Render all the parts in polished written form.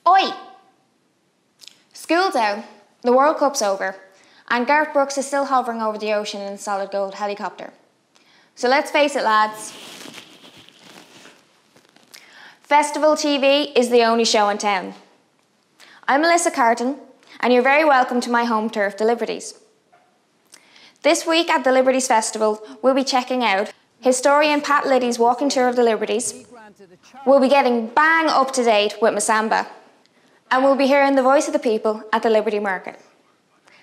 Oi! School's out, the World Cup's over, and Garth Brooks is still hovering over the ocean in a solid gold helicopter. So let's face it, lads. Festival TV is the only show in town. I'm Melissa Carton, and you're very welcome to my home turf, the Liberties. This week at the Liberties Festival, we'll be checking out historian Pat Liddy's walking tour of the Liberties. We'll be getting bang up to date with MaSamba. And we'll be hearing the voice of the people at the Liberty Market.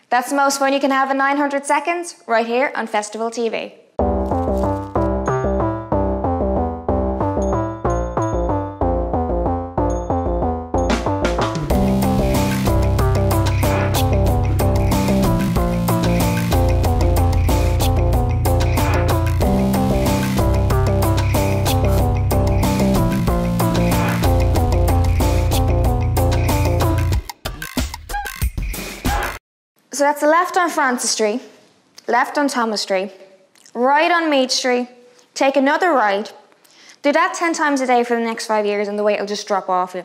That's the most fun you can have in 900 seconds, right here on Festival TV. So that's the left on Francis Street, left on Thomas Street, right on Mead Street, take another right, do that 10 times a day for the next 5 years and the weight will just drop off you.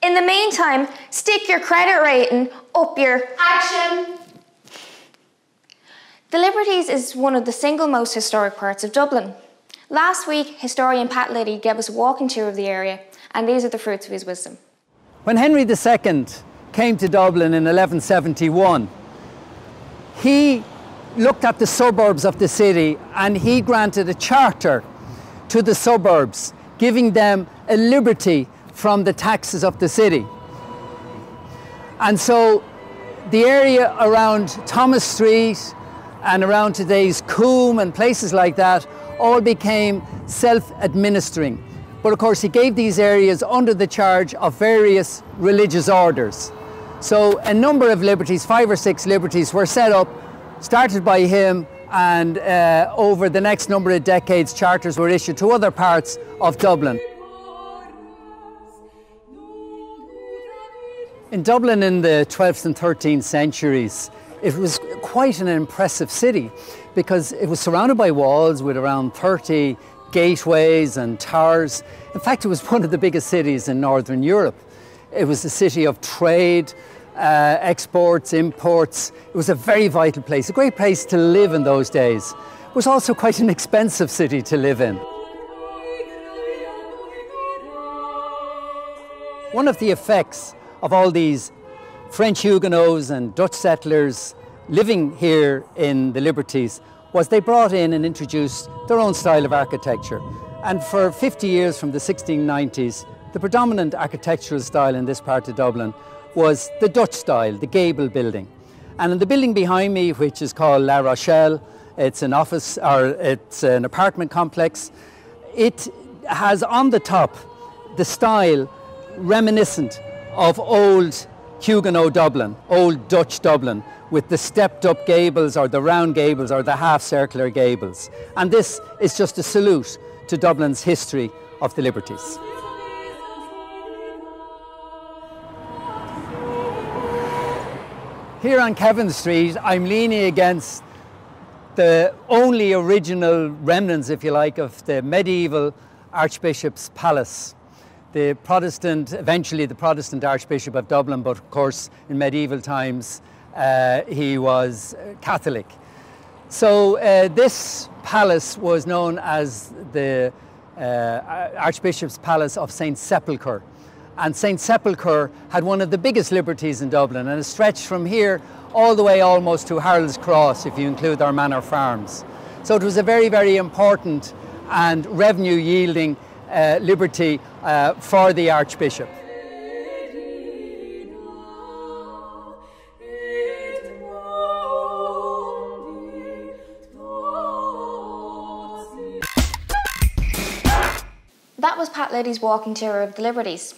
In the meantime, stick your credit rating up your action. The Liberties is one of the single most historic parts of Dublin. Last week, historian Pat Liddy gave us a walking tour of the area, and these are the fruits of his wisdom. When Henry II came to Dublin in 1171, he looked at the suburbs of the city and he granted a charter to the suburbs, giving them a liberty from the taxes of the city. And so the area around Thomas Street and around today's Coombe and places like that all became self-administering. But of course he gave these areas under the charge of various religious orders. So a number of liberties, 5 or 6 liberties, were set up, started by him, and over the next number of decades charters were issued to other parts of Dublin. In Dublin in the 12th and 13th centuries, it was quite an impressive city because it was surrounded by walls with around 30 gateways and towers. In fact, it was one of the biggest cities in Northern Europe. It was a city of trade, exports, imports. It was a very vital place, a great place to live in those days. It was also quite an expensive city to live in. One of the effects of all these French Huguenots and Dutch settlers living here in the Liberties was they brought in and introduced their own style of architecture. And for 50 years from the 1690s, the predominant architectural style in this part of Dublin was the Dutch style, the gable building. And in the building behind me, which is called La Rochelle, it's an office, or it's an apartment complex. It has on the top the style reminiscent of old Huguenot Dublin, old Dutch Dublin, with the stepped up gables or the round gables or the half circular gables. And this is just a salute to Dublin's history of the Liberties. Here on Kevin Street, I'm leaning against the only original remnants, if you like, of the medieval Archbishop's Palace. The Protestant, eventually the Protestant Archbishop of Dublin, but of course in medieval times he was Catholic. So this palace was known as the Archbishop's Palace of St. Sepulchre. And St. Sepulchre had one of the biggest liberties in Dublin, and it stretched from here all the way almost to Harold's Cross, if you include our manor farms. So it was a very, very important and revenue-yielding liberty for the Archbishop. That was Pat Liddy's walking tour of the Liberties.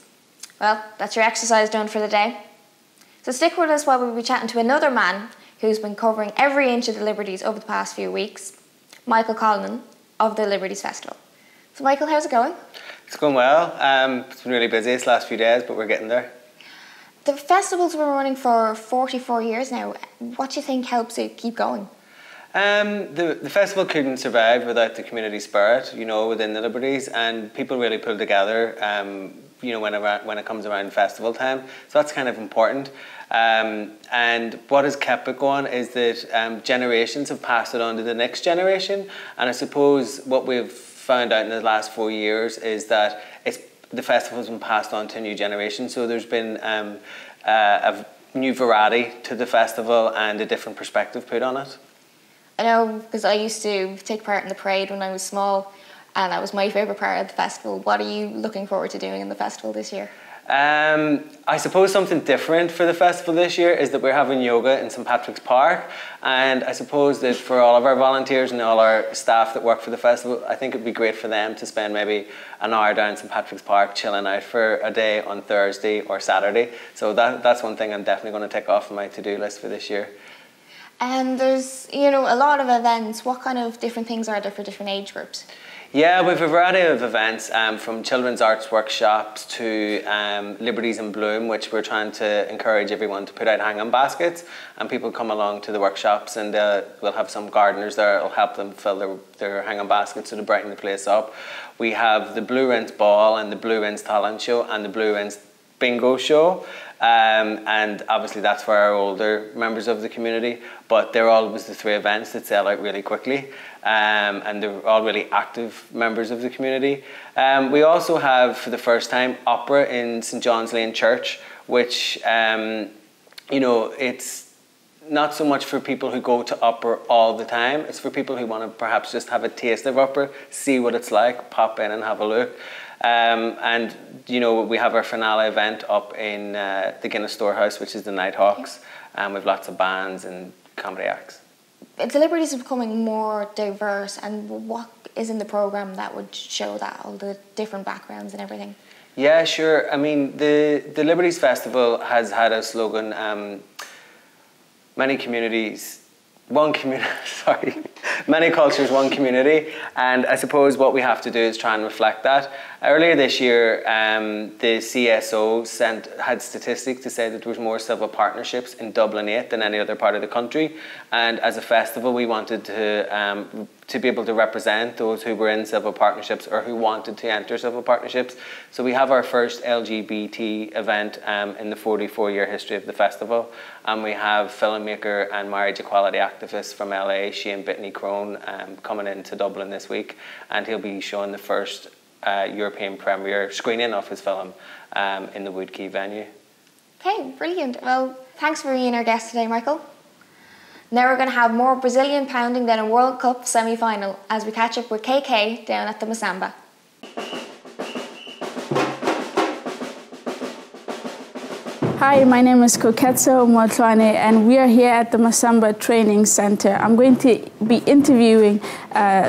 Well, that's your exercise done for the day. So stick with us while we'll be chatting to another man who's been covering every inch of the Liberties over the past few weeks, Michael Collin of the Liberties Festival. So Michael, how's it going? It's going well. It's been really busy this last few days, but we're getting there. The festival's been running for 44 years now. What do you think helps it keep going? The festival couldn't survive without the community spirit, you know, within the Liberties, and people really pulled together you know, when it comes around festival time. So that's kind of important. And what has kept it going is that generations have passed it on to the next generation. And I suppose what we've found out in the last 4 years is that the festival has been passed on to a new generation. So there's been a new variety to the festival and a different perspective put on it. I know, because I used to take part in the parade when I was small, and that was my favourite part of the festival. What are you looking forward to doing in the festival this year? I suppose something different for the festival this year is that we're having yoga in St Patrick's Park, and I suppose that for all of our volunteers and all our staff that work for the festival, I think it'd be great for them to spend maybe an hour down in St Patrick's Park chilling out for a day on Thursday or Saturday. So that's one thing I'm definitely going to tick off my to-do list for this year. And there's, you know, a lot of events. What kind of different things are there for different age groups? Yeah, we have a variety of events, from children's arts workshops to Liberties in Bloom, which we're trying to encourage everyone to put out hanging baskets, and people come along to the workshops, and we'll have some gardeners there that'll help them fill their hanging baskets to brighten the place up. We have the Blue Rinse Ball and the Blue Rinse Talent Show and the Blue Rinse Bingo Show. And obviously that's for our older members of the community, but they're always the 3 events that sell out really quickly, and they're all really active members of the community. We also have, for the first time, opera in St John's Lane Church, which, you know, it's not so much for people who go to opera all the time, it's for people who want to perhaps just have a taste of opera, see what it's like, pop in and have a look. And, you know, we have our finale event up in the Guinness Storehouse, which is the Nighthawks, and we've lots of bands and comedy acts. The Liberties is becoming more diverse, and what is in the programme that would show that, all the different backgrounds and everything? Yeah, sure. I mean, the Liberties Festival has had a slogan, many communities, one community, sorry, many cultures, one community, and I suppose what we have to do is try and reflect that. Earlier this year, the CSO had statistics to say that there was more civil partnerships in Dublin 8 than any other part of the country, and as a festival we wanted to be able to represent those who were in civil partnerships or who wanted to enter civil partnerships. So we have our first LGBT event in the 44-year history of the festival, and we have filmmaker and marriage equality activist from LA, Shane Bitney Crone, coming into Dublin this week, and he'll be showing the first European premiere screening of his film in the Woodkey venue. Okay, brilliant. Well, thanks for being our guest today, Michael. Now we're going to have more Brazilian pounding than a World Cup semi-final as we catch up with KK down at the MaSamba. Hi, my name is Koketso Motlane, and we are here at the MaSamba Training Center. I'm going to be interviewing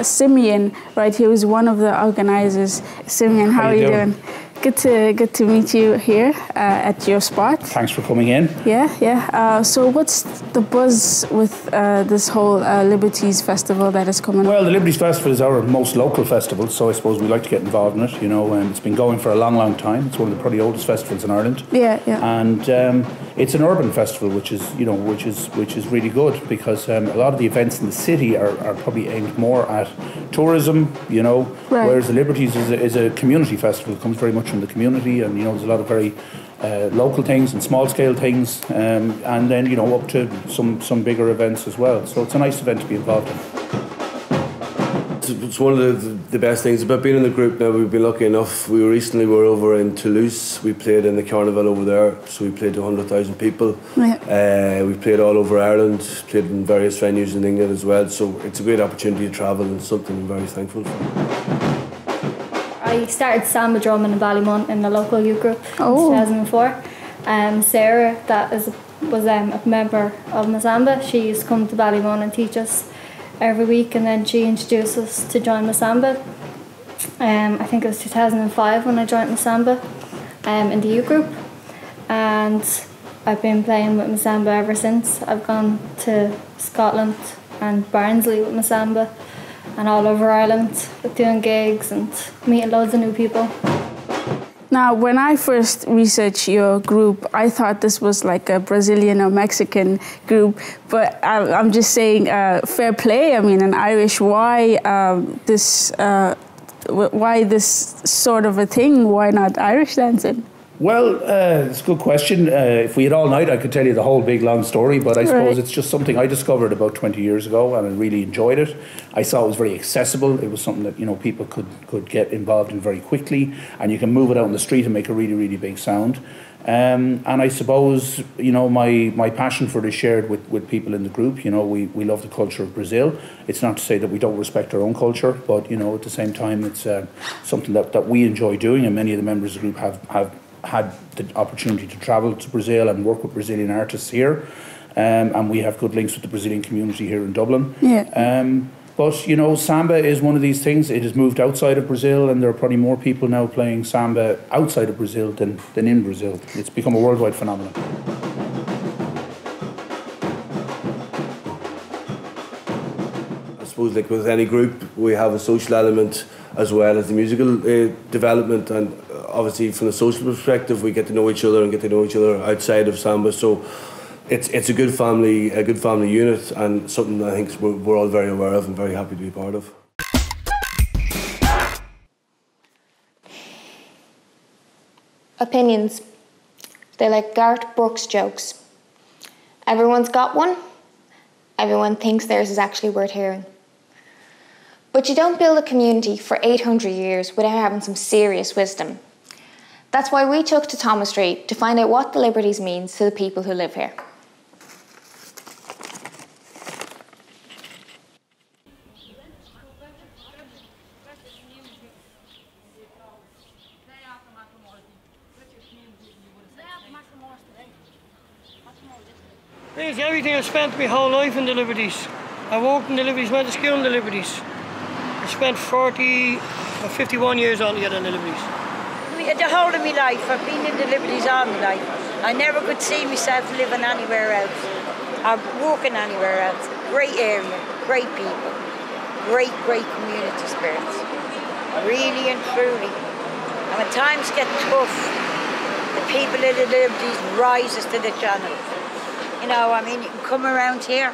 Simeon right here, who's one of the organizers. Simeon, how are you doing? Good to meet you here at your spot. Thanks for coming in. Yeah. So what's the buzz with this whole Liberties Festival that is coming up? Well, the Liberties Festival is our most local festival, so I suppose we like to get involved in it, you know, and it's been going for a long, long time. It's one of the probably oldest festivals in Ireland. Yeah. And it's an urban festival, which is really good, because a lot of the events in the city are probably aimed more at tourism, you know, right. Whereas the Liberties is a community festival. It comes very much from the community, and you know, there's a lot of very local things and small scale things, and then, you know, up to some bigger events as well. So it's a nice event to be involved in. It's one of the best things about being in the group now. We've been lucky enough. We recently were over in Toulouse. We played in the carnival over there, so we played to 100,000 people. Yeah. We played all over Ireland, played in various venues in England as well. So it's a great opportunity to travel, and something I'm very thankful for. I started samba drumming in Ballymun in the local youth group in 2004. Sarah, that was a member of MaSamba. She used to come to Ballymun and teach us every week, and then she introduced us to join MaSamba. I think it was 2005 when I joined MaSamba in the youth group, and I've been playing with MaSamba ever since. I've gone to Scotland and Barnsley with MaSamba, and all over Ireland doing gigs and meeting loads of new people. Now, when I first researched your group, I thought this was like a Brazilian or Mexican group, but I'm just saying fair play. I mean, an Irish. Why this why this sort of a thing? Why not Irish dancing? Well, it's a good question. If we had all night, I could tell you the whole big long story, but I suppose it's just something I discovered about 20 years ago, and I really enjoyed it. I saw it was very accessible. It was something that, you know, people could get involved in very quickly, and you can move it out in the street and make a really, really big sound. And I suppose, you know, my passion for this shared with people in the group. You know, we love the culture of Brazil. It's not to say that we don't respect our own culture, but, you know, at the same time, it's something that we enjoy doing, and many of the members of the group have had the opportunity to travel to Brazil and work with Brazilian artists here, and we have good links with the Brazilian community here in Dublin. But, you know, samba is one of these things. It has moved outside of Brazil, and there are probably more people now playing samba outside of Brazil than in Brazil. It's become a worldwide phenomenon. I suppose, like with any group, we have a social element as well as the musical development, and obviously from the social perspective, we get to know each other and get to know each other outside of samba. So it's a good family unit, and something I think we're all very aware of and very happy to be part of. Opinions. They're like Garth Brooks jokes. Everyone's got one. Everyone thinks theirs is actually worth hearing. But you don't build a community for 800 years without having some serious wisdom. That's why we took to Thomas Street to find out what the Liberties means to the people who live here. It's everything I've spent my whole life in the Liberties. I worked in the Liberties, went to school in the Liberties. I spent 51 years altogether in the Liberties. The whole of my life, I've been in the Liberties all my life. I never could see myself living anywhere else or working anywhere else. Great area, great people, great community spirits. Really and truly. And when times get tough, the people in the Liberties rises to the channel. You know, I mean, you can come around here,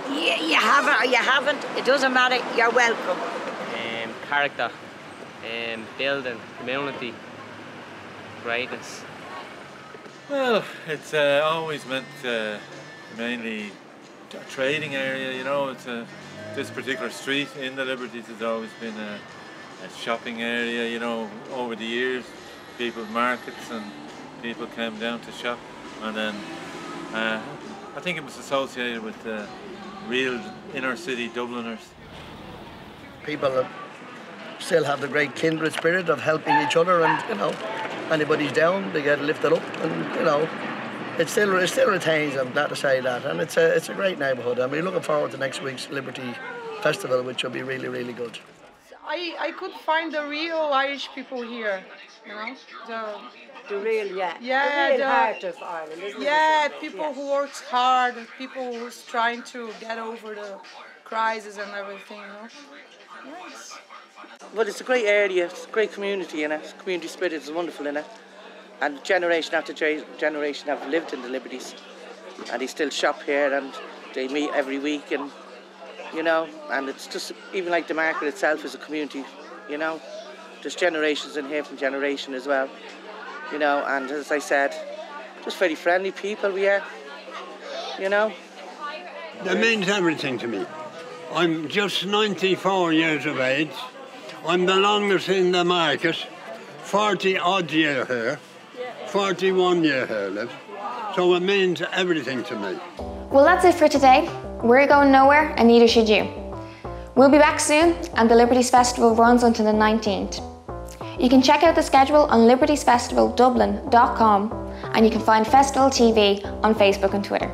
you have it or you haven't, it doesn't matter, you're welcome. Character, building, community, greatness. Well, it's always meant mainly a trading area, you know. This particular street in the Liberties has always been a shopping area, you know. Over the years, people's markets and people came down to shop, and then I think it was associated with real inner city Dubliners. People still have the great kindred spirit of helping each other, and, you know, anybody's down, they get lifted up, and, you know, it still retains them, not to say that, and it's a great neighbourhood, and we're looking forward to next week's Liberty Festival, which will be really, really good. I could find the real Irish people here, you know, the real, the real heart of Ireland, isn't it? Yeah, people who works hard, people who's trying to get over the crisis and everything, you know. Nice. Well, it's a great area, it's a great community in it. Community spirit is wonderful in it. And generation after generation have lived in the Liberties. And they still shop here and they meet every week, and, you know, and it's just, even like the market itself is a community, you know. There's generations in here from generation as well, you know, and as I said, just very friendly people we are, you know. That means everything to me. I'm just 94 years of age. I'm the longest in the market, 40 odd year here, 41 year here live. So it means everything to me. Well, that's it for today. We're going nowhere, and neither should you. We'll be back soon, and the Liberties Festival runs until the 19th. You can check out the schedule on libertiesfestivaldublin.com, and you can find Festival TV on Facebook and Twitter.